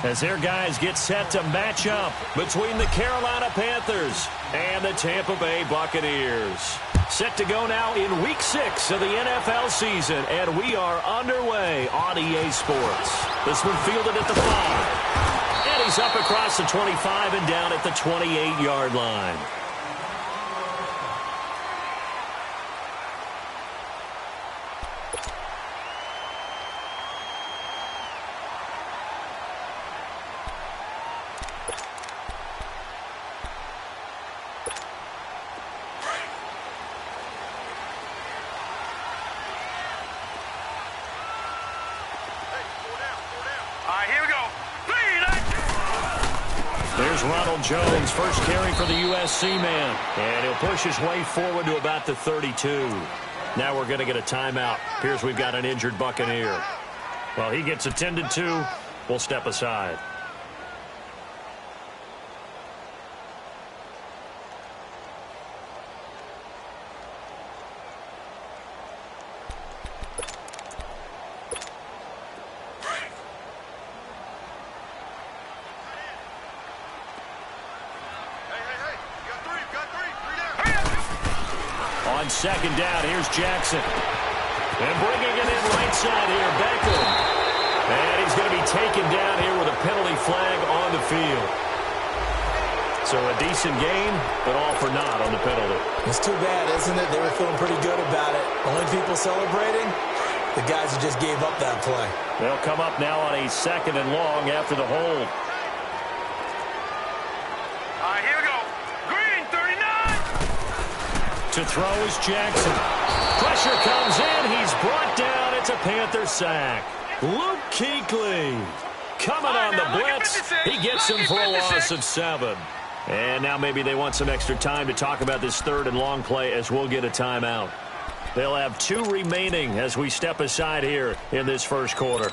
as their guys get set to match up between the Carolina Panthers and the Tampa Bay Buccaneers. Set to go now in Week 6 of the NFL season, and we are underway on EA Sports. This one fielded at the 5, and he's up across the 25 and down at the 28-yard line. There's Ronald Jones, first carry for the USC man. And he'll push his way forward to about the 32. Now we're going to get a timeout. Appears we've got an injured Buccaneer. Well, he gets attended to. We'll step aside. On second down, here's Jackson. And bringing it in right side here, Beckham. And he's going to be taken down here with a penalty flag on the field. So a decent game, but all for naught on the penalty. It's too bad, isn't it? They were feeling pretty good about it. Only people celebrating, the guys who just gave up that play. They'll come up now on a second and long after the hold. Here we go. Green, 39. To throw is Jackson. Pressure comes in. He's brought down. It's a Panther sack. Luke Kuechly coming on the blitz. He gets him for a loss of 7. And now maybe they want some extra time to talk about this third and long play as we'll get a timeout. They'll have 2 remaining as we step aside here in this first quarter.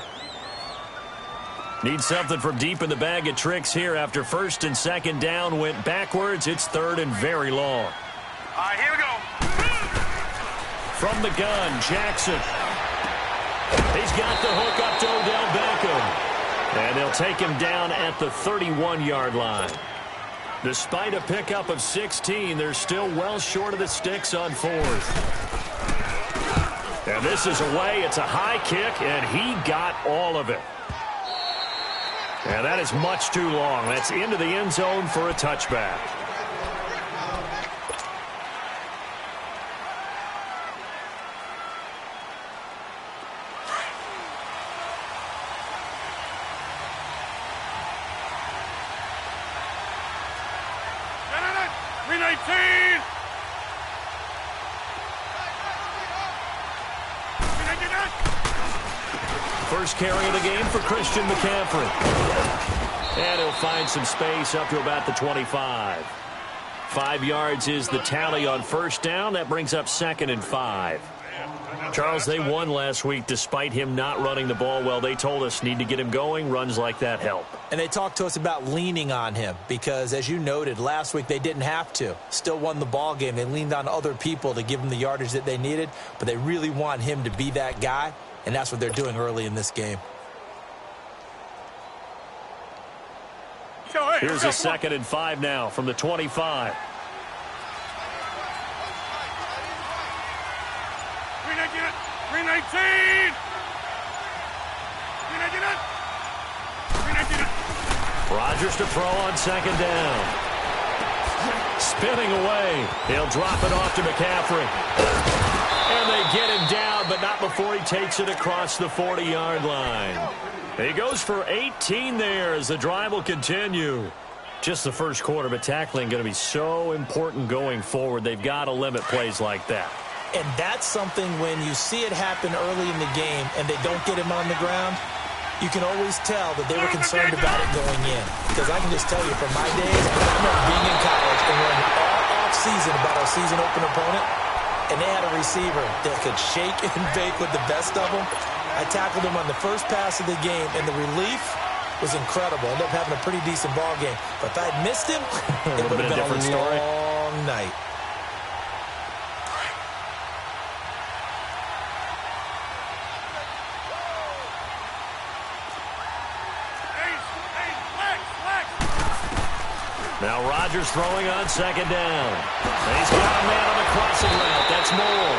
Need something from deep in the bag of tricks here after first and second down went backwards. It's third and very long. Here we go. From the gun, Jackson. He's got the hook up to Odell Beckham. And they'll take him down at the 31-yard line. Despite a pickup of 16, they're still well short of the sticks on 4th. And this is away. It's a high kick, and he got all of it. And that is much too long. That's into the end zone for a touchback. First carry of the game for Christian McCaffrey. And he'll find some space up to about the 25. 5 yards is the tally on first down. That brings up 2nd and 5. Charles, they won last week despite him not running the ball well. They told us need to get him going. Runs like that help. And they talked to us about leaning on him because, as you noted, last week they didn't have to. Still won the ball game. They leaned on other people to give them the yardage that they needed, but they really want him to be that guy, and that's what they're doing early in this game. Here's a 2nd and 5 now from the 25. 319! Rodgers to throw on second down. Spinning away. He'll drop it off to McCaffrey. And they get him down, but not before he takes it across the 40-yard line. He goes for 18 there as the drive will continue. Just the first quarter, but tackling going to be so important going forward. They've got to limit plays like that. And that's something when you see it happen early in the game and they don't get him on the ground, you can always tell that they were concerned about it going in. Because I can just tell you from my days, I remember being in college and learning all off-season about our season open opponent, and they had a receiver that could shake and bake with the best of them. I tackled him on the first pass of the game, and the relief was incredible. Ended up having a pretty decent ball game. But if I had missed him, it would have been a long night. Now Rodgers throwing on second down. He's got a man on the crossing route. That's Moore.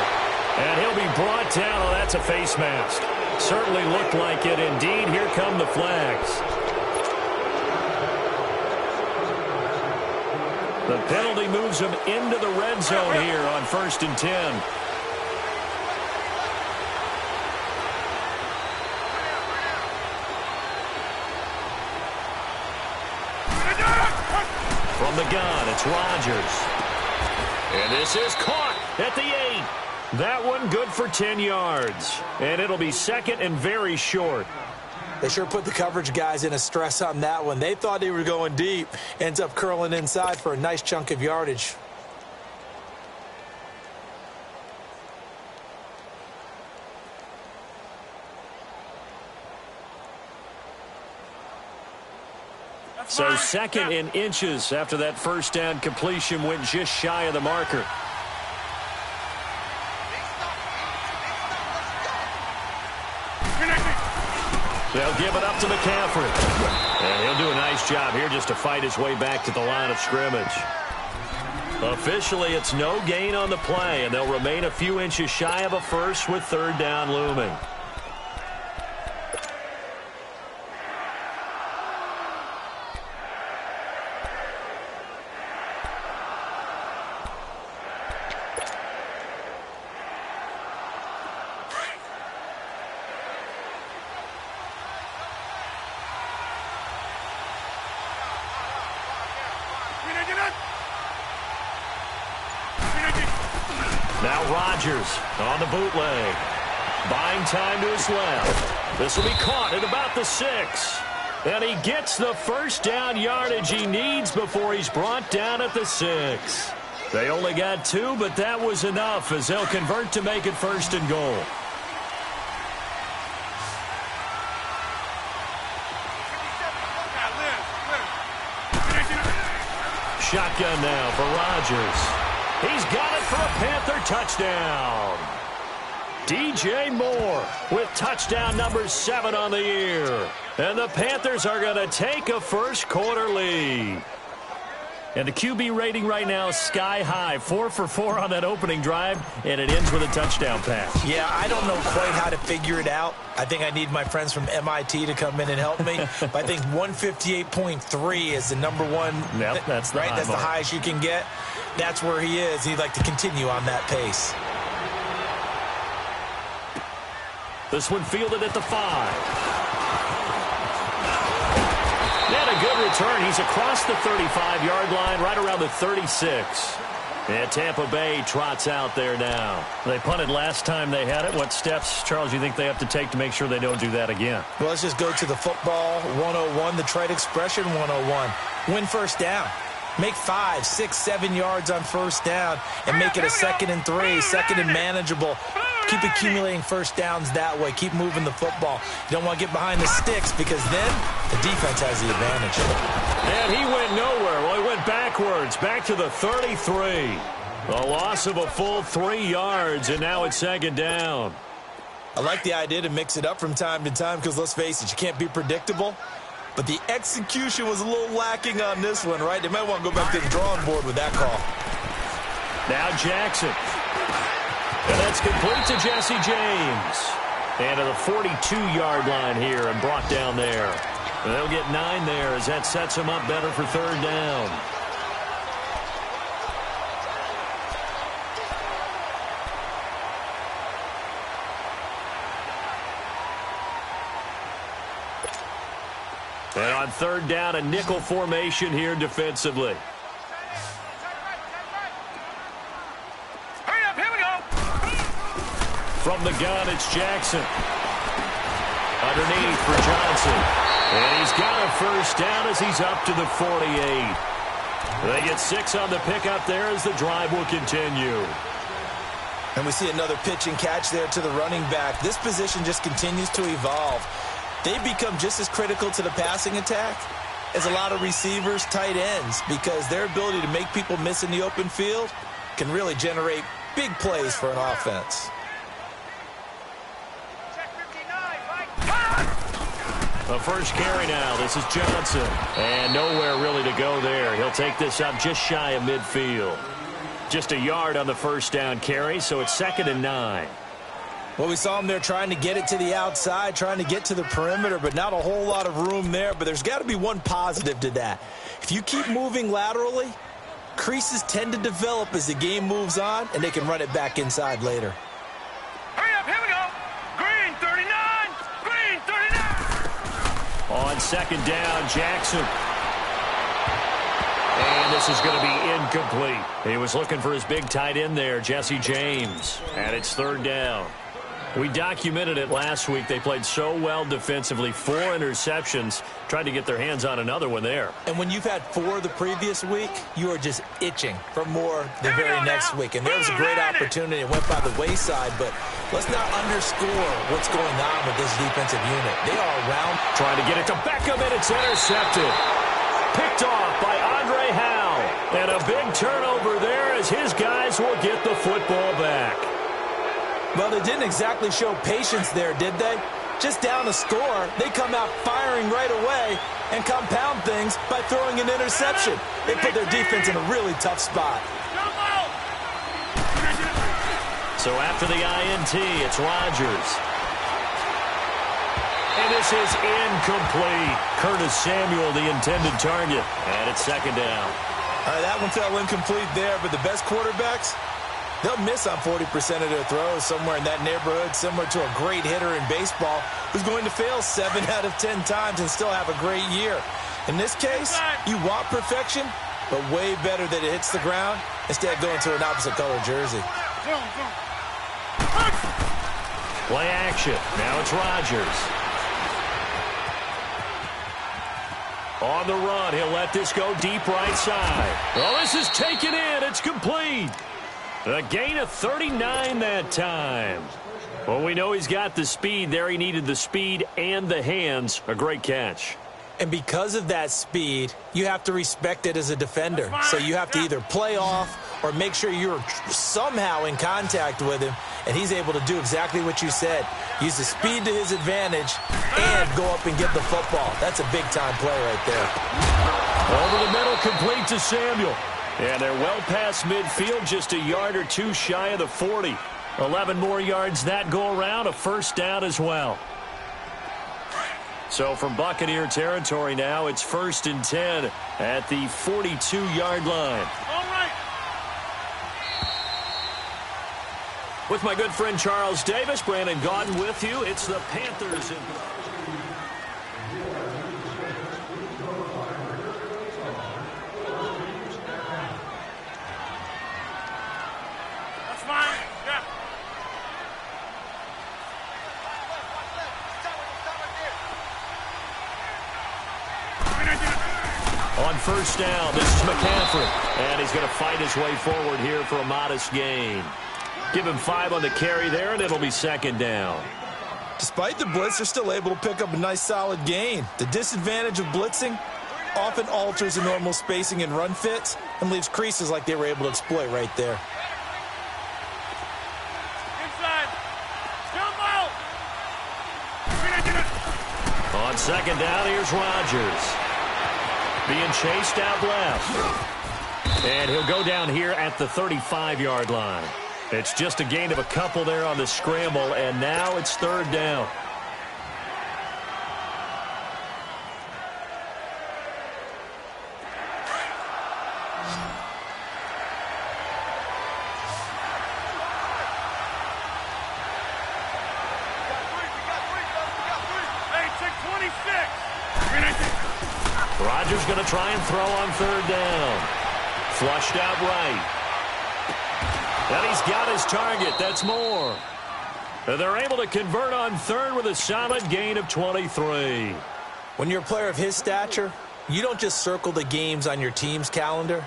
And he'll be brought down. Oh, that's a face mask. Certainly looked like it. Indeed, here come the flags. The penalty moves him into the red zone here on 1st and 10. From the gun, it's Rodgers. And this is caught at the 8. That one good for 10 yards. And it'll be second and very short. They sure put the coverage guys in a stress on that one. They thought they were going deep. Ends up curling inside for a nice chunk of yardage. So second in inches after that first down completion went just shy of the marker. They'll give it up to McCaffrey. And he'll do a nice job here just to fight his way back to the line of scrimmage. Officially, it's no gain on the play, and they'll remain a few inches shy of a first with third down looming. Now Rodgers on the bootleg. Buying time to his left. This will be caught at about the 6. And he gets the first down yardage he needs before he's brought down at the 6. They only got 2, but that was enough as they'll convert to make it 1st and goal. Shotgun now for Rodgers. He's got it for a Panther touchdown. DJ Moore with touchdown number 7 on the year. And the Panthers are going to take a first quarter lead. And the QB rating right now is sky high. 4 for 4 on that opening drive, and it ends with a touchdown pass. Yeah, I don't know quite how to figure it out. I think I need my friends from MIT to come in and help me. But I think 158.3 is the number one. Yep, that's the right. That's the highest you can get. That's where he is. He'd like to continue on that pace. This one fielded at the 5. And a good return. He's across the 35-yard line, right around the 36. And Tampa Bay trots out there now. They punted last time they had it. What steps, Charles, you think they have to take to make sure they don't do that again? Well, let's just go to the football 101, the trade expression 101. Win first down. Make 5, 6, 7 yards on first down and make it a 2nd and 3, 2nd and manageable. Keep accumulating first downs that way. Keep moving the football. You don't want to get behind the sticks because then the defense has the advantage. And he went nowhere. Well, he went backwards, back to the 33. A loss of a full 3 yards, and now it's 2nd down. I like the idea to mix it up from time to time because, let's face it, you can't be predictable. But the execution was a little lacking on this one, right? They might want to go back to the drawing board with that call. Now Jackson. And that's complete to Jesse James. And to the 42-yard line here and brought down there. And they'll get 9 there as that sets them up better for third down. And on third down, a nickel formation here defensively. Hurry up, here we go. From the gun, it's Jackson. Underneath for Johnson. And he's got a first down as he's up to the 48. They get 6 on the pickup there as the drive will continue. And we see another pitch and catch there to the running back. This position just continues to evolve. They become just as critical to the passing attack as a lot of receivers, tight ends, because their ability to make people miss in the open field can really generate big plays for an offense. The first carry now. This is Johnson. And nowhere really to go there. He'll take this up just shy of midfield. Just a yard on the first down carry, so it's 2nd and 9. Well, we saw him there trying to get it to the outside, trying to get to the perimeter, but not a whole lot of room there. But there's got to be one positive to that. If you keep moving laterally, creases tend to develop as the game moves on, and they can run it back inside later. Hurry up, here we go. Green 39, green 39. On 2nd down, Jackson. And this is going to be incomplete. He was looking for his big tight end there, Jesse James. And it's 3rd down. We documented it last week. They played so well defensively. 4 interceptions. Tried to get their hands on another one there. And when you've had 4 the previous week, you are just itching for more the very next week. And there was a great opportunity. It went by the wayside, but let's not underscore what's going on with this defensive unit. They are around. Trying to get it to Beckham, and it's intercepted. Picked off by Andre Howe. And a big turnover there as his guys will get the football back. Well, they didn't exactly show patience there, did they? Just down a score, they come out firing right away and compound things by throwing an interception. They put their defense in a really tough spot. So after the INT, it's Rodgers. And this is incomplete. Curtis Samuel, the intended target. And it's 2nd down. All right, that one fell incomplete there, but the best quarterbacks, they'll miss on 40% of their throws, somewhere in that neighborhood, similar to a great hitter in baseball who's going to fail 7 out of 10 times and still have a great year. In this case, you want perfection, but way better that it hits the ground instead of going to an opposite color jersey. Play action. Now it's Rodgers. On the run, he'll let this go deep right side. Well, this is taken in. It's complete. A gain of 39 that time. Well, we know he's got the speed there. He needed the speed and the hands. A great catch. And because of that speed, you have to respect it as a defender. So you have to either play off or make sure you're somehow in contact with him, and he's able to do exactly what you said. Use the speed to his advantage and go up and get the football. That's a big-time play right there. Over the middle, complete to Samuel. And they're well past midfield, just a yard or 2 shy of the 40. 11 more yards that go around, a first down as well. So from Buccaneer territory now, it's 1st and 10 at the 42-yard line. All right. With my good friend Charles Davis, Brandon Gaudin with you. It's the Panthers. That's fine. Yeah. On first down, this is McCaffrey. And he's going to fight his way forward here for a modest gain. Give him 5 on the carry there, and it'll be 2nd down. Despite the blitz, they're still able to pick up a nice solid gain. The disadvantage of blitzing often alters the normal spacing and run fits and leaves creases like they were able to exploit right there. Inside. Jump out. On 2nd down, here's Rodgers. Being chased out left. And he'll go down here at the 35-yard line. It's just a gain of a couple there on the scramble, and now it's 3rd down. Rodgers going to try and throw on 3rd down. Flushed out right. And he's got his target. That's more. And they're able to convert on 3rd with a solid gain of 23. When you're a player of his stature, you don't just circle the games on your team's calendar.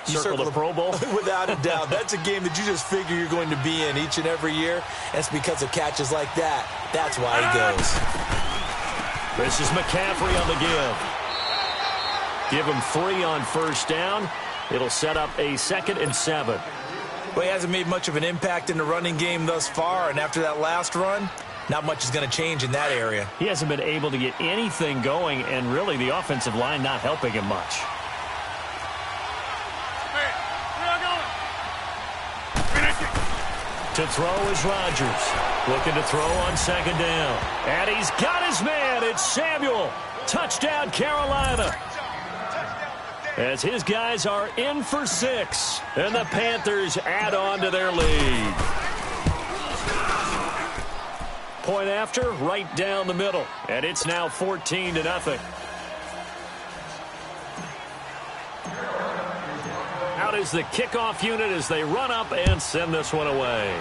You circle the Pro Bowl? Without a doubt. That's a game that you just figure you're going to be in each and every year. And it's because of catches like that. That's why he goes. This is McCaffrey on the give. Give him 3 on first down. It'll set up a 2nd and 7. Well, he hasn't made much of an impact in the running game thus far, and after that last run, not much is going to change in that area. He hasn't been able to get anything going, and really the offensive line not helping him much. To throw is Rodgers. Looking to throw on second down. And he's got his man. It's Samuel. Touchdown, Carolina. As his guys are in for 6. And the Panthers add on to their lead. Point after, right down the middle. And it's now 14-0. Out is the kickoff unit as they run up and send this one away.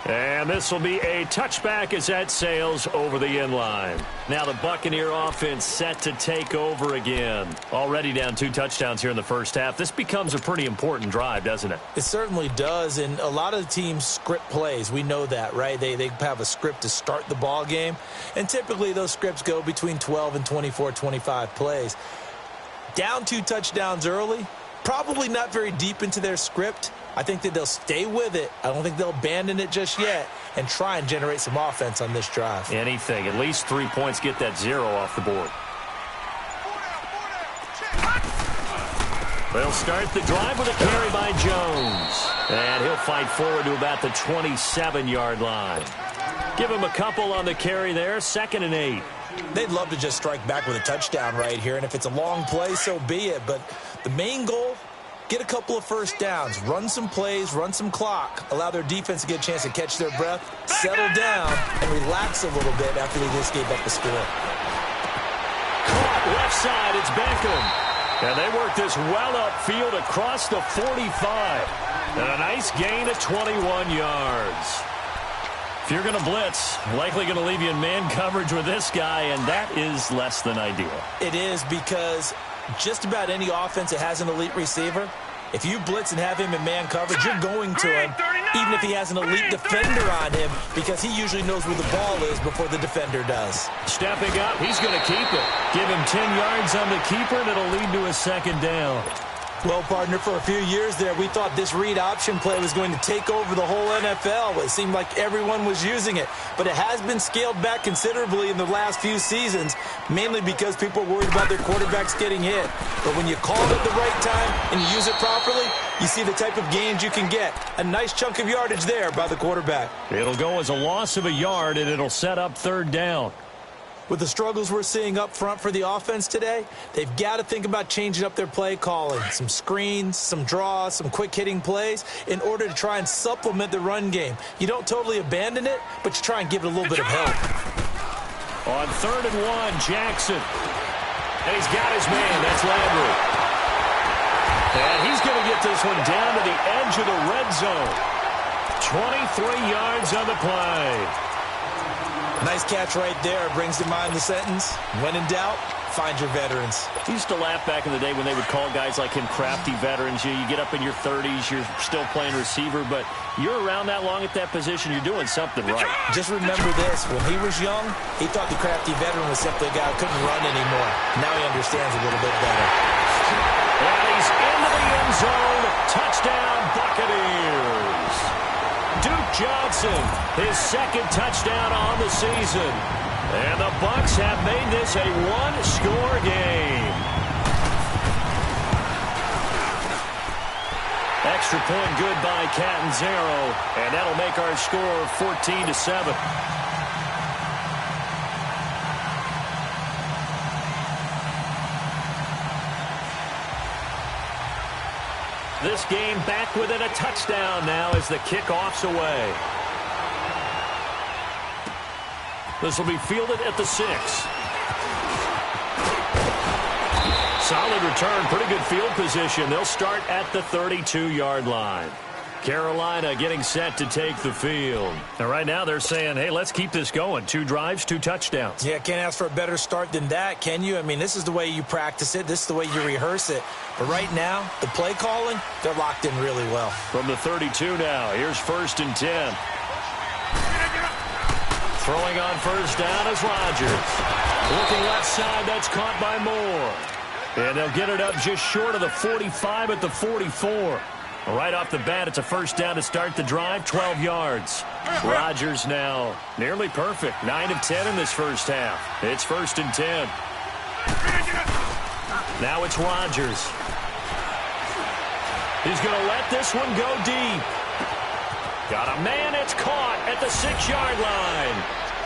And this will be a touchback as that sails over the end line. Now the Buccaneer offense set to take over again. Already down 2 touchdowns here in the first half. This becomes a pretty important drive, doesn't it? It certainly does, and a lot of the teams script plays. We know that, right? They have a script to start the ball game, and typically those scripts go between 12 and 24, 25 plays. Down 2 touchdowns early, probably not very deep into their script. I think that they'll stay with it. I don't think they'll abandon it just yet and try and generate some offense on this drive. Anything. At least 3 points, get that 0 off the board. They'll start the drive with a carry by Jones. And he'll fight forward to about the 27-yard line. Give him a couple on the carry there. 2nd and 8. They'd love to just strike back with a touchdown right here, and if it's a long play, so be it. But the main goal, get a couple of first downs, run some plays, run some clock, allow their defense to get a chance to catch their breath, settle down, and relax a little bit after they just gave up the score. Caught left side, it's Beckham. And they work this well upfield across the 45. And a nice gain of 21 yards. If you're going to blitz, likely going to leave you in man coverage with this guy, and that is less than ideal. It is, because just about any offense that has an elite receiver, if you blitz and have him in man coverage, you're going to him, even if he has an elite defender on him, because he usually knows where the ball is before the defender does. Stepping up, he's going to keep it. Give him 10 yards on the keeper, and it'll lead to a 2nd down. Well, partner, for a few years there, we thought this read option play was going to take over the whole NFL. It seemed like everyone was using it. But it has been scaled back considerably in the last few seasons, mainly because people are worried about their quarterbacks getting hit. But when you call it at the right time and you use it properly, you see the type of gains you can get. A nice chunk of yardage there by the quarterback. It'll go as a loss of a yard, and it'll set up 3rd down. With the struggles we're seeing up front for the offense today, they've got to think about changing up their play calling. Some screens, some draws, some quick-hitting plays in order to try and supplement the run game. You don't totally abandon it, but you try and give it a little bit of help. On 3rd and 1, Jackson. And he's got his man. That's Landry. And he's going to get this one down to the edge of the red zone. 23 yards on the play. Nice catch right there. Brings to mind the sentence, when in doubt, find your veterans. I used to laugh back in the day when they would call guys like him crafty veterans. You get up in your 30s, you're still playing receiver, but you're around that long at that position, you're doing something right. Just remember this. When he was young, he thought the crafty veteran was simply a guy who couldn't run anymore. Now he understands a little bit better. And he's into the end zone. Touchdown, Buccaneers. Duke Johnson, his 2nd touchdown on the season. And the Bucs have made this a 1-score game. Extra point good by Catanzaro, and that'll make our score 14-7. This game back within a touchdown now as the kickoff's away. This will be fielded at the 6. Solid return, pretty good field position. They'll start at the 32-yard line. Carolina getting set to take the field. And right now they're saying, hey, let's keep this going. 2 drives, 2 touchdowns. Yeah, can't ask for a better start than that, can you? I mean, this is the way you practice it. This is the way you rehearse it. But right now, the play calling, they're locked in really well. From the 32 now, here's 1st and 10. Throwing on 1st down is Rodgers. Looking left side, that's caught by Moore. And they'll get it up just short of the 45 at the 44. Right off the bat, it's a first down to start the drive, 12 yards. Rodgers now nearly perfect, 9 of 10 in this first half. It's 1st and 10. Now it's Rodgers. He's going to let this one go deep. Got a man, it's caught at the 6-yard line.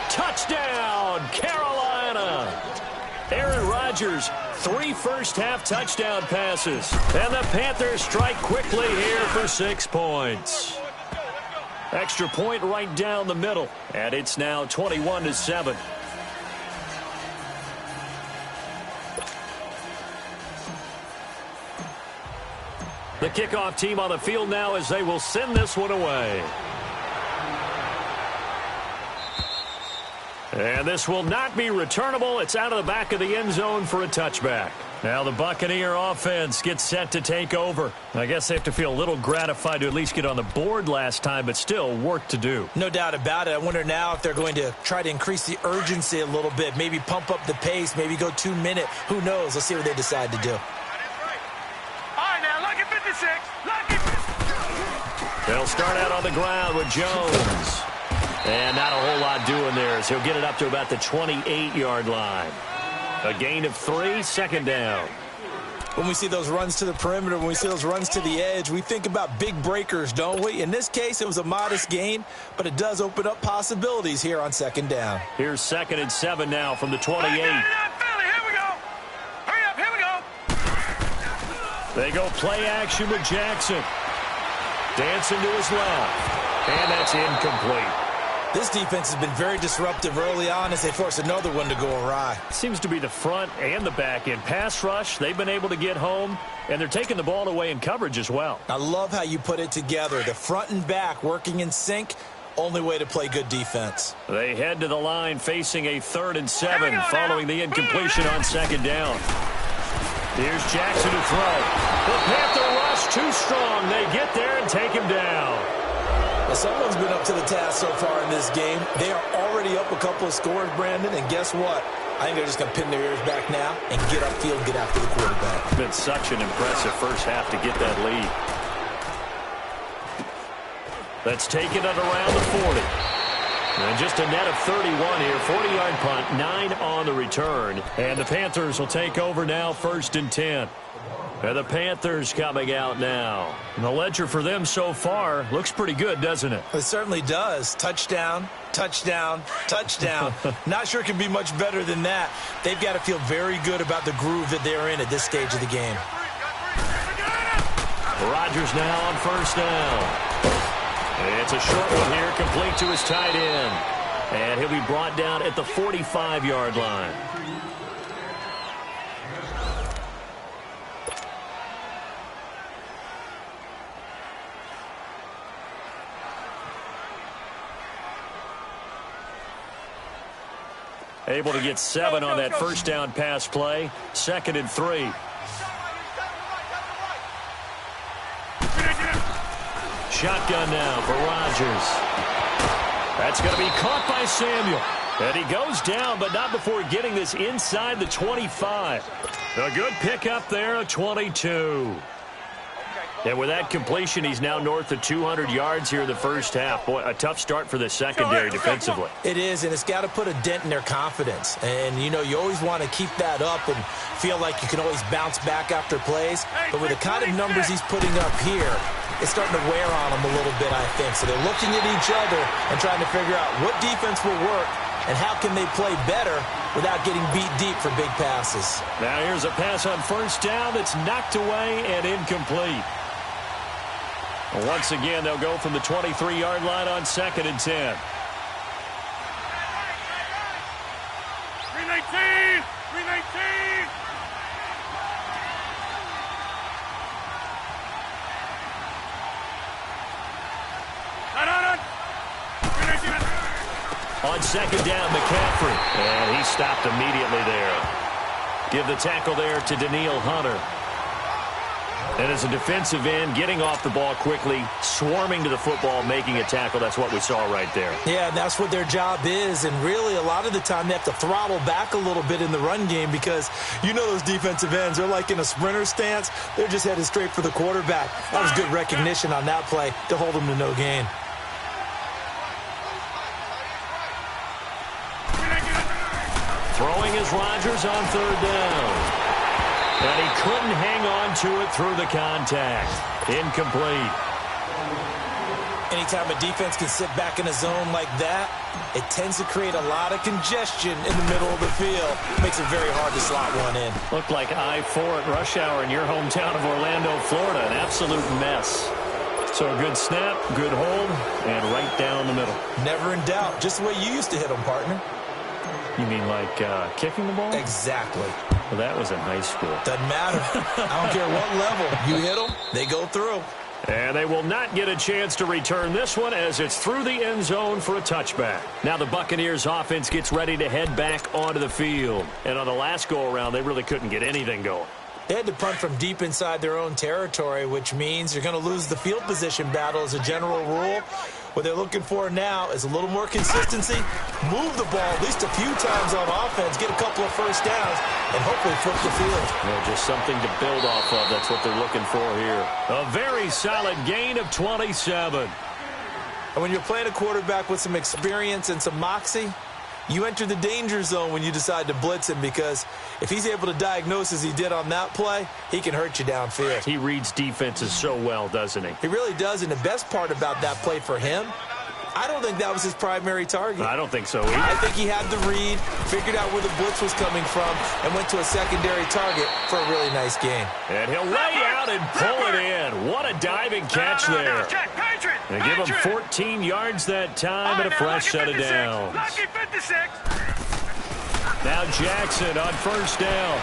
Touchdown, Carolina. Aaron Rodgers, 3 first-half touchdown passes. And the Panthers strike quickly here for 6 points. Extra point right down the middle. And it's now 21-7. The kickoff team on the field now as they will send this one away. And this will not be returnable. It's out of the back of the end zone for a touchback. Now the Buccaneer offense gets set to take over. I guess they have to feel a little gratified to at least get on the board last time, but still work to do. No doubt about it. I wonder now if they're going to try to increase the urgency a little bit, maybe pump up the pace, maybe go 2-minute. Who knows? Let's see what they decide to do. All right, now, lucky 56. Lucky 56. They'll start out on the ground with Jones. And not a whole lot doing there as he'll get it up to about the 28-yard line. A gain of 3, 2nd down. When we see those runs to the perimeter, when we see those runs to the edge, we think about big breakers, don't we? In this case, it was a modest gain, but it does open up possibilities here on 2nd down. Here's 2nd and 7 now from the 28. Here we go. Hurry up, here we go. They go play action with Jackson. Dancing to his left. And that's incomplete. This defense has been very disruptive early on as they force another one to go awry. Seems to be the front and the back end. Pass rush, they've been able to get home, and they're taking the ball away in coverage as well. I love how you put it together. The front and back working in sync, only way to play good defense. They head to the line facing a 3rd and 7 following the incompletion on 2nd down. Here's Jackson to throw. The Panther rush too strong. They get there and take him down. Well, someone's been up to the task so far in this game. They are already up a couple of scores, Brandon, and guess what? I think they're just going to pin their ears back now and get upfield, get after the quarterback. It's been such an impressive first half to get that lead. Let's take it at around the 40. And just a net of 31 here, 40-yard punt, 9 on the return. And the Panthers will take over now, 1st and 10. And the Panthers coming out now. And the ledger for them so far looks pretty good, doesn't it? It certainly does. Touchdown, touchdown, touchdown. Not sure it can be much better than that. They've got to feel very good about the groove that they're in at this stage of the game. Rodgers now on 1st down. It's a short one here, complete to his tight end. And he'll be brought down at the 45-yard line. Able to get 7 on that 1st down pass play. 2nd and 3. Shotgun now for Rodgers. That's going to be caught by Samuel. And he goes down, but not before getting this inside the 25. A good pickup there, a 22. And with that completion, he's now north of 200 yards here in the first half. Boy, a tough start for the secondary defensively. It is, and it's got to put a dent in their confidence. And, you know, you always want to keep that up and feel like you can always bounce back after plays. But with the kind of numbers he's putting up here, it's starting to wear on them a little bit, I think. So they're looking at each other and trying to figure out what defense will work and how can they play better without getting beat deep for big passes. Now here's a pass on 1st down that's knocked away and incomplete. Once again, they'll go from the 23-yard line on 2nd and 10. 319! 319! On 2nd down, McCaffrey. And he stopped immediately there. Give the tackle there to Daniil Hunter. And as a defensive end, getting off the ball quickly, swarming to the football, making a tackle, that's what we saw right there. Yeah, and that's what their job is. And really, a lot of the time, they have to throttle back a little bit in the run game because you know those defensive ends, they're like in a sprinter stance. They're just headed straight for the quarterback. That was good recognition on that play to hold them to no gain. Throwing is Rodgers on third down. And he couldn't hang on to it through the contact. Incomplete. Anytime a defense can sit back in a zone like that, it tends to create a lot of congestion in the middle of the field. Makes it very hard to slot one in. Looked like I-4 at rush hour in your hometown of Orlando, Florida. An absolute mess. So a good snap, good hold, and right down the middle. Never in doubt. Just the way you used to hit them, partner. You mean like kicking the ball? Exactly. Well, that was in high school. Doesn't matter. I don't care what level. You hit them, they go through. And they will not get a chance to return this one as it's through the end zone for a touchback. Now the Buccaneers offense gets ready to head back onto the field. And on the last go-around, they really couldn't get anything going. They had to punt from deep inside their own territory, which means you're going to lose the field position battle as a general rule. What they're looking for now is a little more consistency, move the ball at least a few times on offense, get a couple of first downs, and hopefully flip the field. Well, just something to build off of. That's what they're looking for here. A very solid gain of 27. And when you're playing a quarterback with some experience and some moxie, you enter the danger zone when you decide to blitz him because if he's able to diagnose as he did on that play, he can hurt you downfield. He reads defenses so well, doesn't he? He really does, and the best part about that play for him, I don't think that was his primary target. I don't think so either. I think he had the read, figured out where the blitz was coming from, and went to a secondary target for a really nice gain. And he'll lay out and pull it in. What a diving catch there. And give him 14 yards that time and a fresh set of downs. Now Jackson on first down,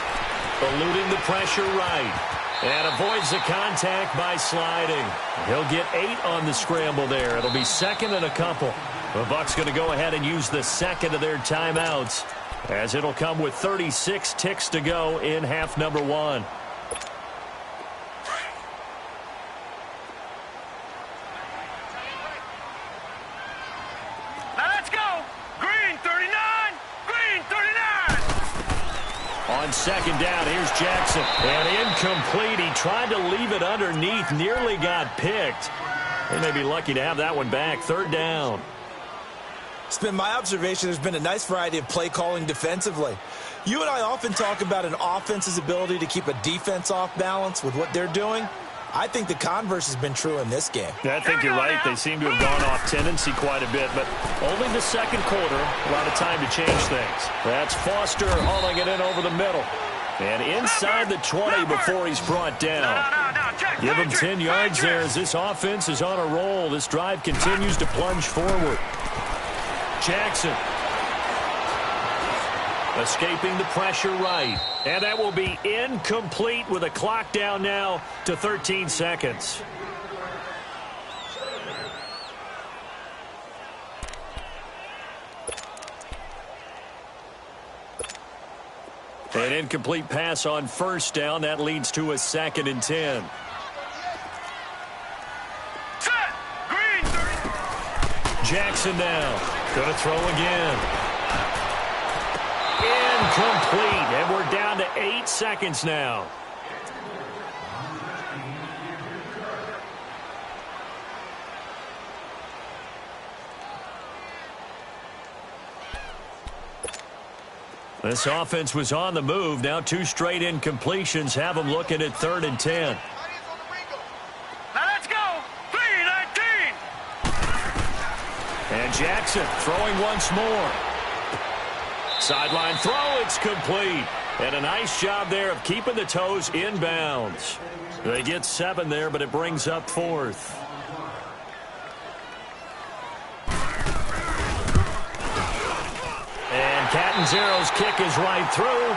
eluding the pressure right. And avoids the contact by sliding. He'll get 8 on the scramble there. It'll be second and a couple. The Bucs going to go ahead and use the second of their timeouts, as it'll come with 36 ticks to go in half number 1. Now let's go. Green 39. Green 39. On second down, here's Jackson. And incomplete. He tried to leave it underneath. Nearly got picked. They may be lucky to have that one back. Third down. It's been my observation there's been a nice variety of play calling defensively. You and I often talk about an offense's ability to keep a defense off balance with what they're doing. I think the converse has been true in this game. Yeah, I think you're right. They seem to have gone off tendency quite a bit, but only the second quarter, a lot of time to change things. That's Foster hauling it in over the middle. And inside the 20 before he's brought down. Give him 10 yards there as this offense is on a roll. This drive continues to plunge forward. Jackson escaping the pressure right. And that will be incomplete with a clock down now to 13 seconds. An incomplete pass on first down. That leads to a 2nd and 10. Jackson now. Going to throw again. Incomplete. And we're down to 8 seconds now. This offense was on the move. Now 2 straight incompletions have them looking at 3rd and 10. Now let's go. 3-19. And Jackson throwing once more. Sideline throw, it's complete. And a nice job there of keeping the toes inbounds. They get 7 there, but it brings up 4th. And Catanzaro's kick is right through.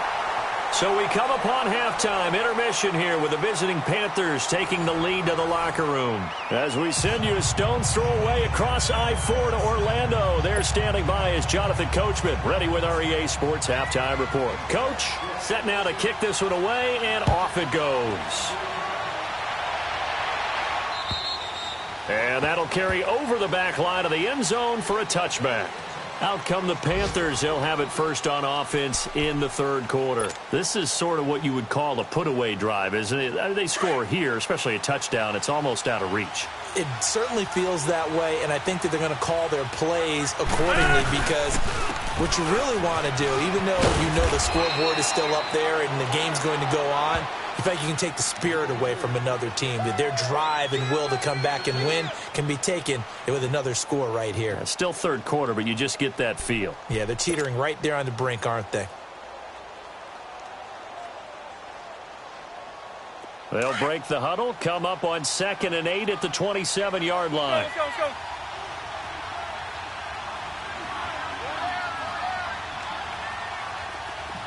So we come upon halftime intermission here with the visiting Panthers taking the lead to the locker room. As we send you a stone's throw away across I-4 to Orlando. There standing by is Jonathan Coachman, ready with our EA Sports Halftime Report. Coach, set now to kick this one away, and off it goes. And that'll carry over the back line of the end zone for a touchback. Out come the Panthers. They'll have it first on offense in the third quarter. This is sort of what you would call a put-away drive, isn't it? They score here, especially a touchdown. It's almost out of reach. It certainly feels that way, and I think that they're going to call their plays accordingly because what you really want to do, even though you know the scoreboard is still up there and the game's going to go on, in fact, you can take the spirit away from another team. That their drive and will to come back and win can be taken with another score right here. Still third quarter, but you just get that feel. Yeah, they're teetering right there on the brink, aren't they? They'll break the huddle, come up on 2nd and 8 at the 27-yard line. Let's go, let's go.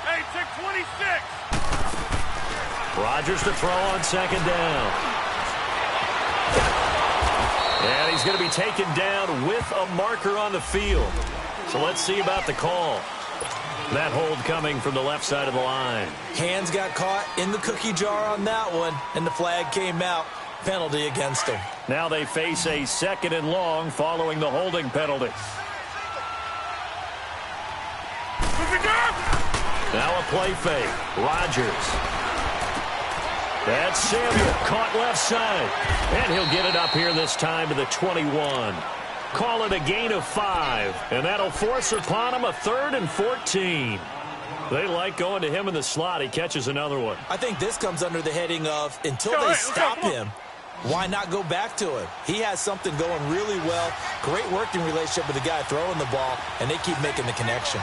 Hey, check 26. Rodgers to throw on 2nd down. And he's going to be taken down with a marker on the field. So let's see about the call. That hold coming from the left side of the line. Hands got caught in the cookie jar on that one, and the flag came out. Penalty against him. Now they face a 2nd and long following the holding penalty. Now a play fake. Rodgers. That's Samuel, caught left side. And he'll get it up here this time to the 21. Call it a gain of 5. And that'll force upon him a 3rd and 14. They like going to him in the slot. He catches another one. I think this comes under the heading of until they stop him, why not go back to him? He has something going really well. Great working relationship with the guy throwing the ball, and they keep making the connection.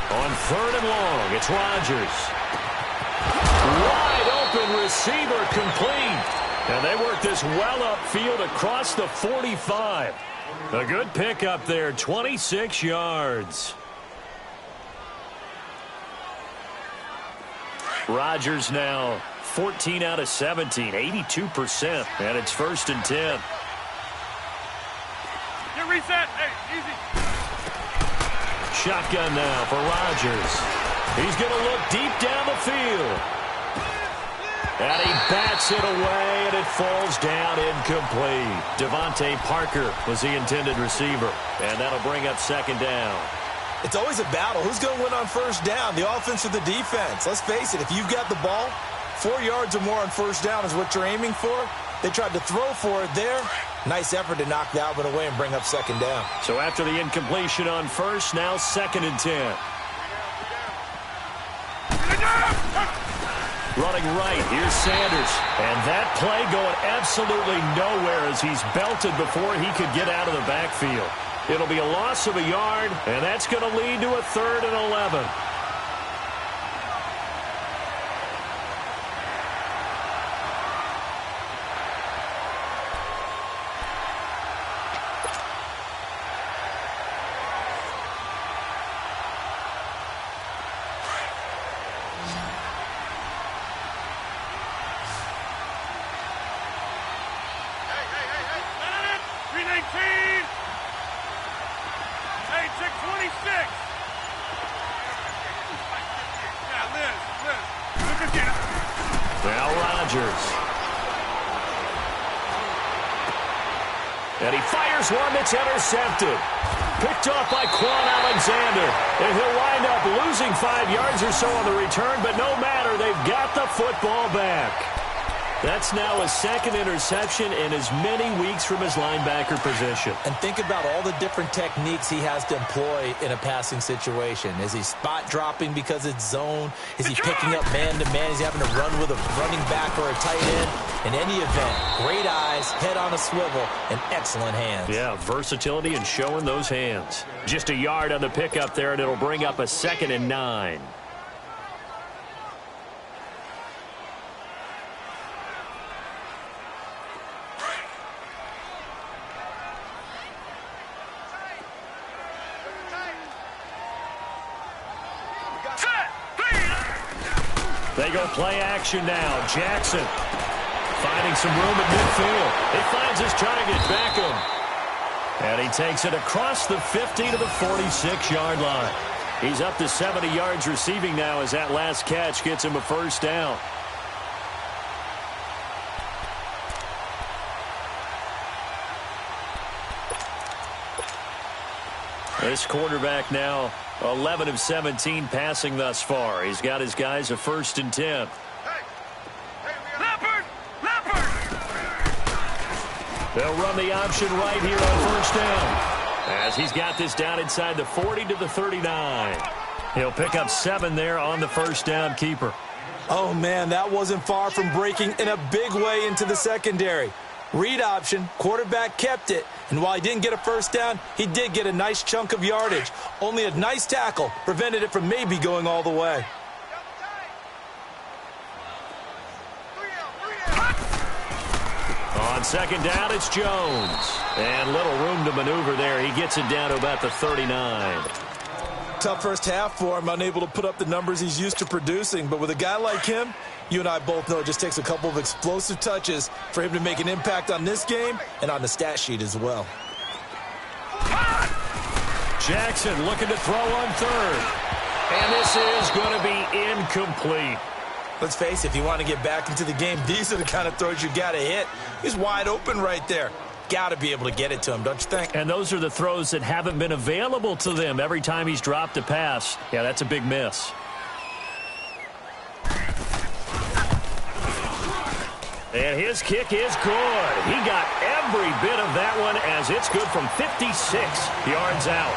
On 3rd and long, it's Rodgers. Wide open receiver complete. And they work this well upfield across the 45. A good pickup there, 26 yards. Rodgers now 14 out of 17, 82%. And it's 1st and 10. Get reset. Hey, easy. Shotgun now for Rodgers. He's going to look deep down the field. And he bats it away, and it falls down incomplete. Devontae Parker was the intended receiver. And that'll bring up 2nd down. It's always a battle. Who's going to win on 1st down, the offense or the defense? Let's face it, if you've got the ball, 4 yards or more on 1st down is what you're aiming for. They tried to throw for it there. Nice effort to knock that one away and bring up 2nd down. So after the incompletion on 1st, now 2nd and 10. Running right, here's Sanders. And that play going absolutely nowhere as he's belted before he could get out of the backfield. It'll be a loss of a yard, and that's going to lead to a 3rd and 11. And he fires one that's intercepted. Picked off by Quan Alexander. And he'll wind up losing 5 yards or so on the return, but no matter, they've got the football back. That's now his 2nd interception in as many weeks from his linebacker position. And think about all the different techniques he has to employ in a passing situation. Is he spot dropping because it's zone? Is he picking up man-to-man? Is he having to run with a running back or a tight end? In any event, great eyes, head on a swivel, and excellent hands. Yeah, versatility and showing those hands. Just a yard on the pickup there, and it'll bring up a 2nd and 9. They go play action now. Jackson finding some room at midfield. He finds his target, Beckham. And he takes it across the 50 to the 46-yard line. He's up to 70 yards receiving now as that last catch gets him a 1st down. This quarterback now 11 of 17 passing thus far. He's got his guys a 1st and 10. They'll run the option right here on 1st down. As he's got this down inside the 40 to the 39. He'll pick up 7 there on the 1st down keeper. Oh, man, that wasn't far from breaking in a big way into the secondary. Read option, quarterback kept it, and while he didn't get a 1st down, he did get a nice chunk of yardage. Only a nice tackle prevented it from maybe going all the way. On 2nd down, it's Jones. And little room to maneuver there. He gets it down to about the 39. Tough first half for him, unable to put up the numbers he's used to producing. But with a guy like him, you and I both know it just takes a couple of explosive touches for him to make an impact on this game and on the stat sheet as well. Jackson looking to throw on 3rd. And this is going to be incomplete. Let's face it, if you want to get back into the game, these are the kind of throws you got to hit. He's wide open right there. Got to be able to get it to him, don't you think? And those are the throws that haven't been available to them every time he's dropped a pass. Yeah, that's a big miss. And his kick is good. He got every bit of that one as it's good from 56 yards out.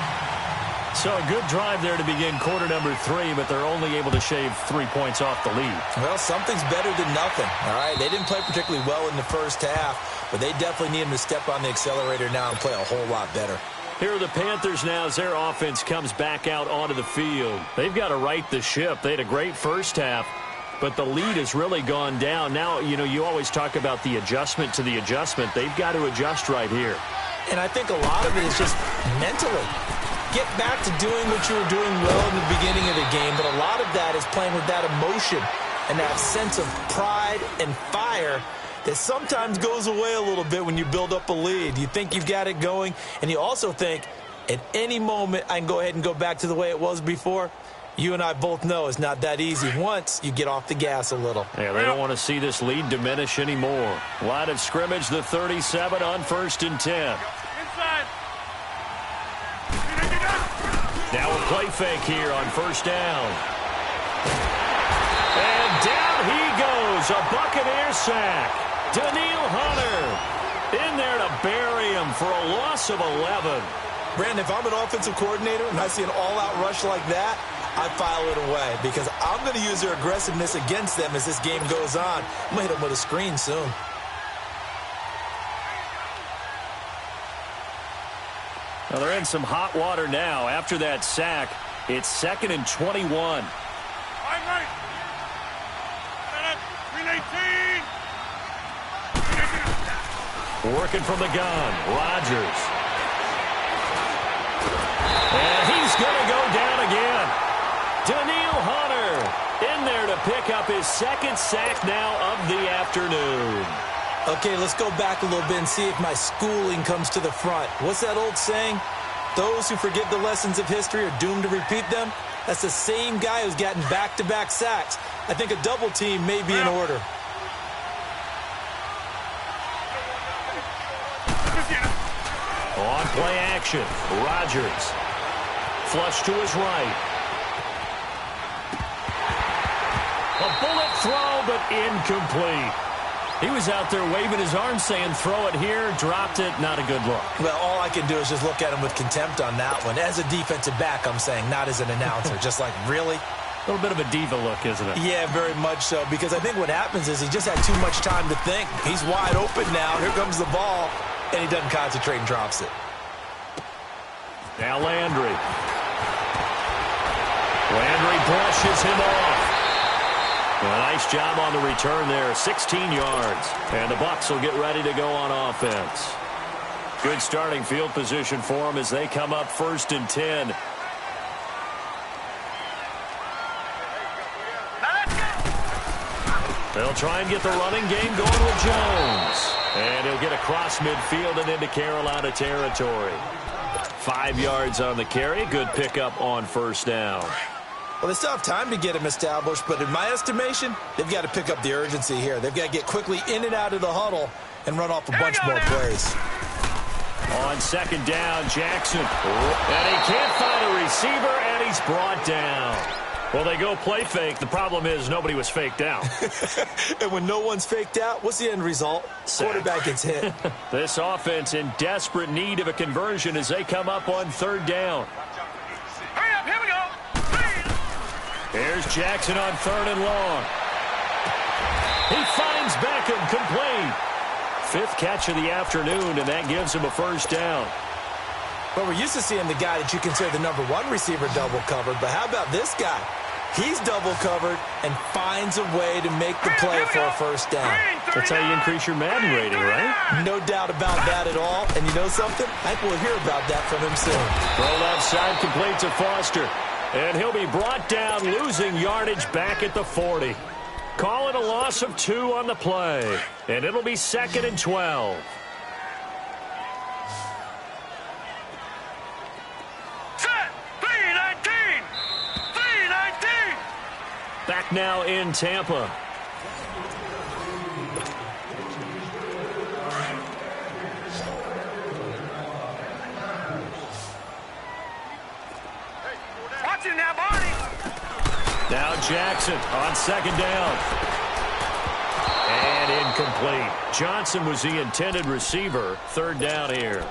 So a good drive there to begin quarter number 3, but they're only able to shave 3 points off the lead. Well, something's better than nothing, all right? They didn't play particularly well in the first half, but they definitely need him to step on the accelerator now and play a whole lot better. Here are the Panthers now as their offense comes back out onto the field. They've got to right the ship. They had a great first half, but the lead has really gone down. Now, you know, you always talk about the adjustment to the adjustment. They've got to adjust right here. And I think a lot of it is just mentally. Get back to doing what you were doing well in the beginning of the game, but a lot of that is playing with that emotion and that sense of pride and fire that sometimes goes away a little bit when you build up a lead. You think you've got it going, and you also think at any moment I can go ahead and go back to the way it was before. You and I both know it's not that easy once you get off the gas a little. Yeah, they don't want to see this lead diminish anymore. Line of scrimmage, the 37 on 1st and 10. Inside. Now a play fake here on 1st down. And down he goes. A Buccaneers sack. Daniil Hunter in there to bury him for a loss of 11. Brandon, if I'm an offensive coordinator and I see an all-out rush like that, I file it away because I'm going to use their aggressiveness against them as this game goes on. I'm going to hit them with a screen soon. Well, they're in some hot water now. After that sack, it's 2nd and 21. Right. 318. Working from the gun, Rodgers. And he's going to go down again. Daniil Hunter in there to pick up his 2nd sack now of the afternoon. Okay, let's go back a little bit and see if my schooling comes to the front. What's that old saying? Those who forget the lessons of history are doomed to repeat them. That's the same guy who's gotten back-to-back sacks. I think a double team may be in order. On play action, Rodgers. Flush to his right. A bullet throw, but incomplete. He was out there waving his arm saying, throw it here, dropped it, not a good look. Well, all I can do is just look at him with contempt on that one. As a defensive back, I'm saying, not as an announcer. Just like, really? A little bit of a diva look, isn't it? Yeah, very much so, because I think what happens is he just had too much time to think. He's wide open now. Here comes the ball, and he doesn't concentrate and drops it. Now Landry. Landry brushes him off. A nice job on the return there, 16 yards. And the Bucs will get ready to go on offense. Good starting field position for them as they come up 1st and 10. They'll try and get the running game going with Jones. And he'll get across midfield and into Carolina territory. 5 yards on the carry. Good pickup on 1st down. Well, they still have time to get him established, but in my estimation, they've got to pick up the urgency here. They've got to get quickly in and out of the huddle and run off a bunch more plays. On second down, Jackson. And he can't find a receiver, and he's brought down. Well, they go play fake. The problem is nobody was faked out. And when no one's faked out, what's the end result? Quarterback gets hit. This offense in desperate need of a conversion as they come up on third down. Hurry up, here we go. Here's Jackson on third and long. He finds Beckham complete. Fifth catch of the afternoon, and that gives him a first down. But we're used to seeing the guy that you consider the number one receiver double covered. But how about this guy? He's double covered and finds a way to make the play for a first down. That's how you increase your Madden rating, right? No doubt about that at all. And you know something? I think we'll hear about that from him soon. Throw left side, complete to Foster. And he'll be brought down, losing yardage back at the 40. Call it a loss of 2 on the play. And it'll be 2nd and 12. Back now in Tampa. Watch it now, Barney. Now Jackson on second down. And incomplete. Johnson was the intended receiver. Third down here.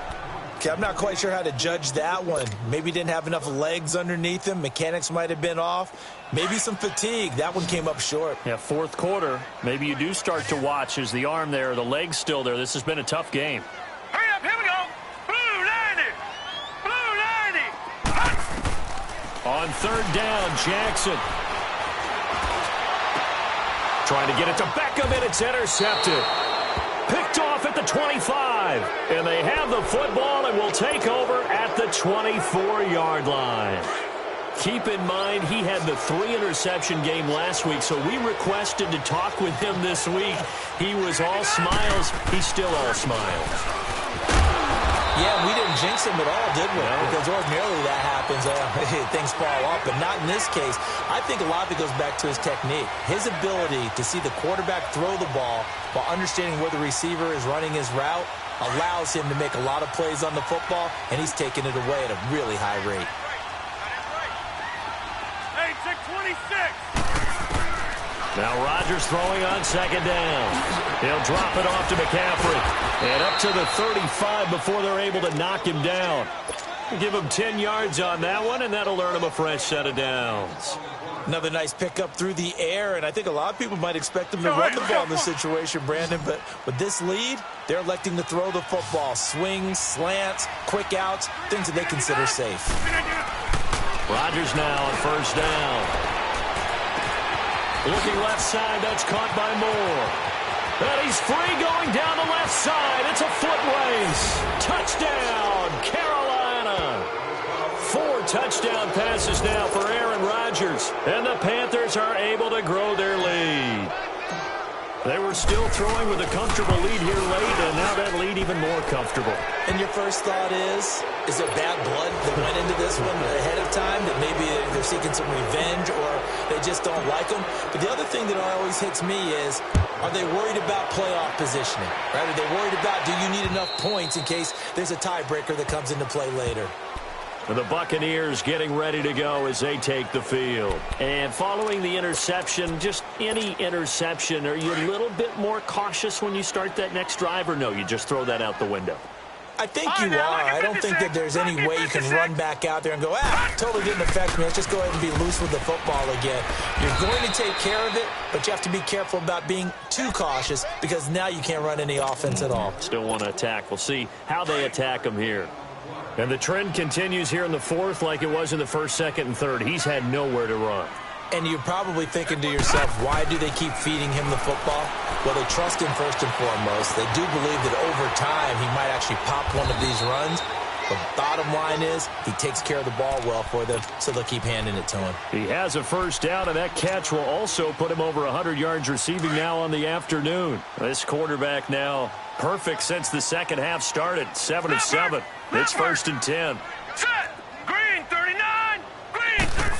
Okay, I'm not quite sure how to judge that one. Maybe didn't have enough legs underneath him. Mechanics might have been off. Maybe some fatigue. That one came up short. Yeah, fourth quarter. Maybe you do start to watch. Is the arm there, the leg's still there? This has been a tough game. Hurry up, here we go. Blue 90. Blue 90. On third down, Jackson. Trying to get it to Beckham, and it's intercepted. Picked off at the 25. And they have the football and will take over at the 24-yard line. Keep in mind, he had the 3-interception game last week, so we requested to talk with him this week. He was all smiles. He's still all smiles. Yeah, we didn't jinx him at all, did we? No. Because ordinarily that happens. Things fall off, but not in this case. I think a lot of it goes back to his technique. His ability to see the quarterback throw the ball while understanding where the receiver is running his route allows him to make a lot of plays on the football, and he's taking it away at a really high rate. 26. Now Rodgers throwing on second down. He'll drop it off to McCaffrey. And up to the 35 before they're able to knock him down. Give him 10 yards on that one, and that'll earn him a fresh set of downs. Another nice pickup through the air, and I think a lot of people might expect him to run the ball in this situation, Brandon. But with this lead, they're electing to throw the football. Swings, slants, quick outs, things that they consider safe. Rodgers now on first down. Looking left side, that's caught by Moore. And he's free going down the left side. It's a foot race. Touchdown, Carolina. 4 touchdown passes now for Aaron Rodgers. And the Panthers are able to grow their lead. They were still throwing with a comfortable lead here late, and now that lead even more comfortable. And your first thought is there bad blood that went into this one ahead of time, that maybe they're seeking some revenge or they just don't like them? But the other thing that always hits me is, are they worried about playoff positioning? Right? Are they worried about, do you need enough points in case there's a tiebreaker that comes into play later? The Buccaneers getting ready to go as they take the field. And following the interception, just any interception, are you a little bit more cautious when you start that next drive, or no, you just throw that out the window? I think you are. I don't think that there's any way you can run back out there and go, totally didn't affect me. Let's just go ahead and be loose with the football again. You're going to take care of it, but you have to be careful about being too cautious because now you can't run any offense at all. Still want to attack. We'll see how they attack them here. And the trend continues here in the fourth like it was in the first, second, and third. He's had nowhere to run. And you're probably thinking to yourself, why do they keep feeding him the football? Well, they trust him first and foremost. They do believe that over time he might actually pop one of these runs. The bottom line is he takes care of the ball well for them, so they'll keep handing it to him. He has a first down, and that catch will also put him over 100 yards receiving now on the afternoon. This quarterback now perfect since the second half started. 7 of 7. It's first and 10. Set. Green 39. Green 39.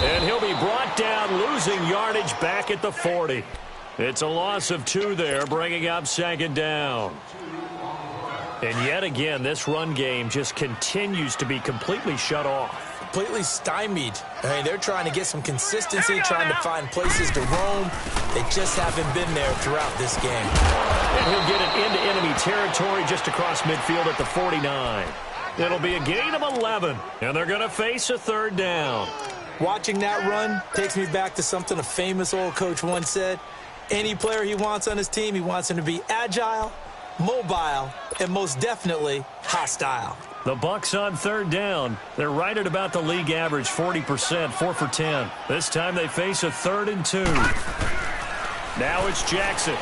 And he'll be brought down, losing yardage back at the 40. It's a loss of 2 there, bringing up second down. And yet again, this run game just continues to be completely shut off. Completely stymied. I mean, they're trying to get some consistency, trying to find places to roam. They just haven't been there throughout this game. And he'll get it into enemy territory just across midfield at the 49. It'll be a gain of 11, and they're going to face a third down. Watching that run takes me back to something a famous old coach once said. Any player he wants on his team, he wants him to be agile, mobile, and most definitely hostile. The Bucs on third down. They're right at about the league average, 40%, 4 for 10. This time they face a 3rd and 2. Now it's Jackson.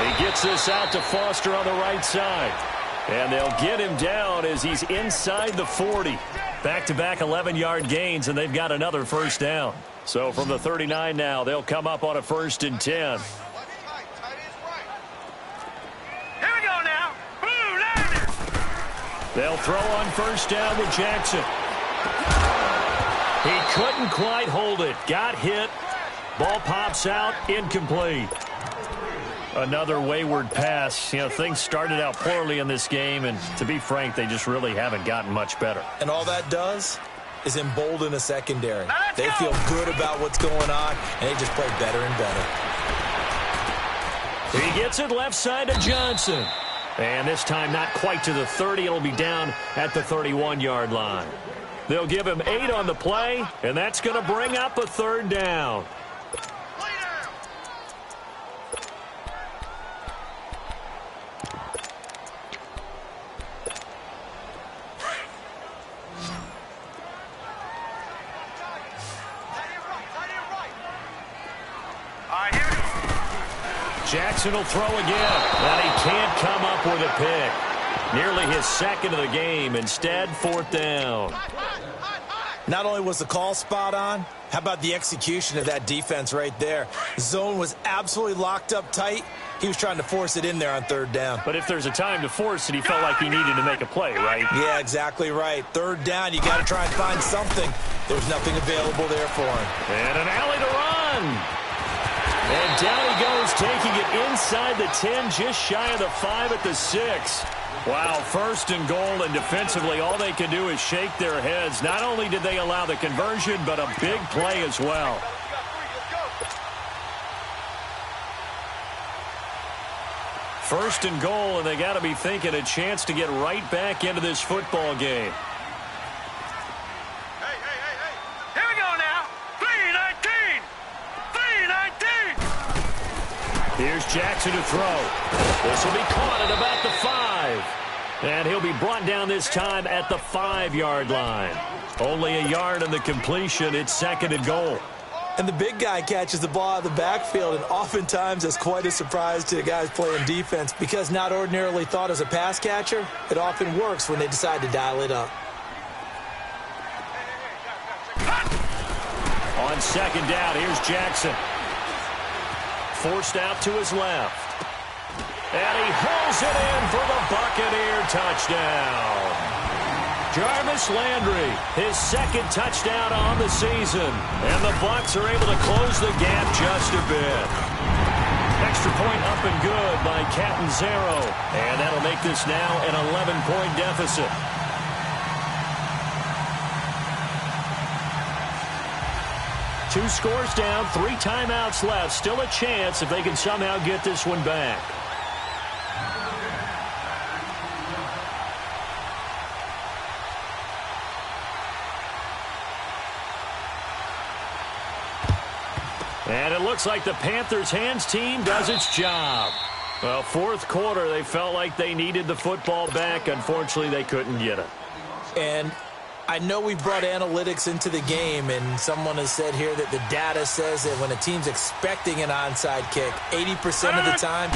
He gets this out to Foster on the right side. And they'll get him down as he's inside the 40. Back-to-back 11-yard gains, and they've got another first down. So from the 39 now, they'll come up on a 1st and 10. They'll throw on first down with Jackson. He couldn't quite hold it. Got hit. Ball pops out. Incomplete. Another wayward pass. You know, things started out poorly in this game, and to be frank, they just really haven't gotten much better. And all that does is embolden a secondary. They feel good about what's going on, and they just play better and better. He gets it left side to Johnson. And this time not quite to the 30. It'll be down at the 31-yard line. They'll give him 8 on the play, and that's going to bring up a 3rd down. Jackson will throw again, and he can't come up with a pick. Nearly his 2nd of the game. Instead, 4th down. Not only was the call spot on, how about the execution of that defense right there? Zone was absolutely locked up tight. He was trying to force it in there on 3rd down. But if there's a time to force it, he felt like he needed to make a play, right? Yeah, exactly right. 3rd down, you got to try and find something. There's nothing available there for him. And an alley to run. And down he goes, taking it inside the 10, just shy of the 5 at the 6. Wow, 1st and goal, and defensively all they can do is shake their heads. Not only did they allow the conversion, but a big play as well. First and goal, and they got to be thinking a chance to get right back into this football game. Here's Jackson to throw. This will be caught at about the 5. And he'll be brought down this time at the 5-yard line. Only a yard in the completion. It's 2nd and goal. And the big guy catches the ball out of the backfield, and oftentimes it's quite a surprise to the guys playing defense because not ordinarily thought as a pass catcher, it often works when they decide to dial it up. On 2nd down, here's Jackson. Forced out to his left. And he hauls it in for the Buccaneer touchdown. Jarvis Landry, his 2nd touchdown on the season. And the Bucs are able to close the gap just a bit. Extra point up and good by Catanzaro. And that'll make this now an 11-point deficit. Two scores down, 3 timeouts left. Still a chance if they can somehow get this one back. And it looks like the Panthers hands team does its job. Well, 4th quarter, they felt like they needed the football back. Unfortunately, they couldn't get it. And I know we brought analytics into the game, and someone has said here that the data says that when a team's expecting an onside kick, 80% of the time,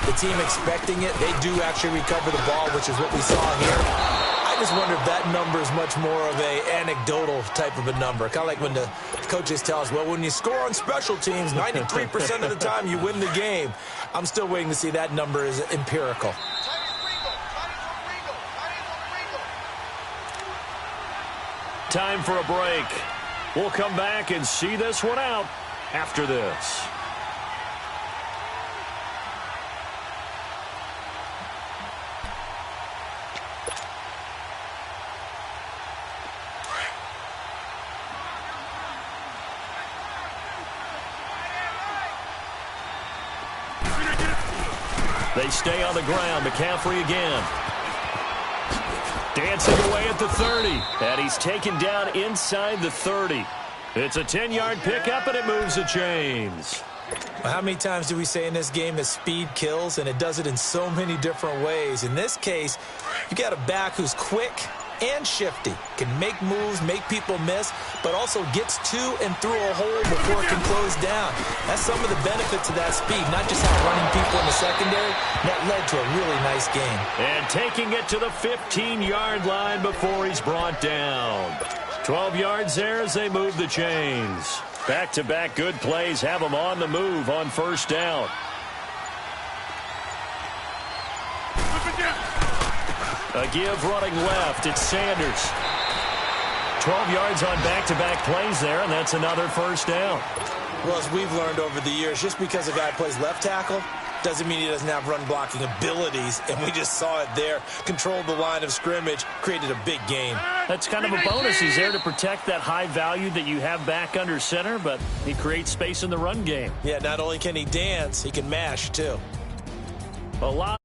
the team expecting it, they do actually recover the ball, which is what we saw here. I just wonder if that number is much more of a anecdotal type of a number. Kind of like when the coaches tell us, well, when you score on special teams, 93% of the time you win the game. I'm still waiting to see that number is empirical. Time for a break. We'll come back and see this one out after this. They stay on the ground. McCaffrey again. Dancing away at the 30. And he's taken down inside the 30. It's a 10-yard pickup, and it moves the chains. Well, how many times do we say in this game that speed kills, and it does it in so many different ways? In this case, you got a back who's quick and shifty, can make moves, make people miss, but also gets to and through a hole before it can close down. That's some of the benefits of that speed, not just outrunning people in the secondary. That led to a really nice game. And taking it to the 15-yard line before he's brought down. 12 yards there as they move the chains. Back-to-back good plays have them on the move on first down. A give running left. It's Sanders. 12 yards on back-to-back plays there, and that's another first down. Well, as we've learned over the years, just because a guy plays left tackle doesn't mean he doesn't have run-blocking abilities, and we just saw it there. Controlled the line of scrimmage, created a big game. That's kind of a bonus. He's there to protect that high value that you have back under center, but he creates space in the run game. Yeah, not only can he dance, he can mash, too. A lot.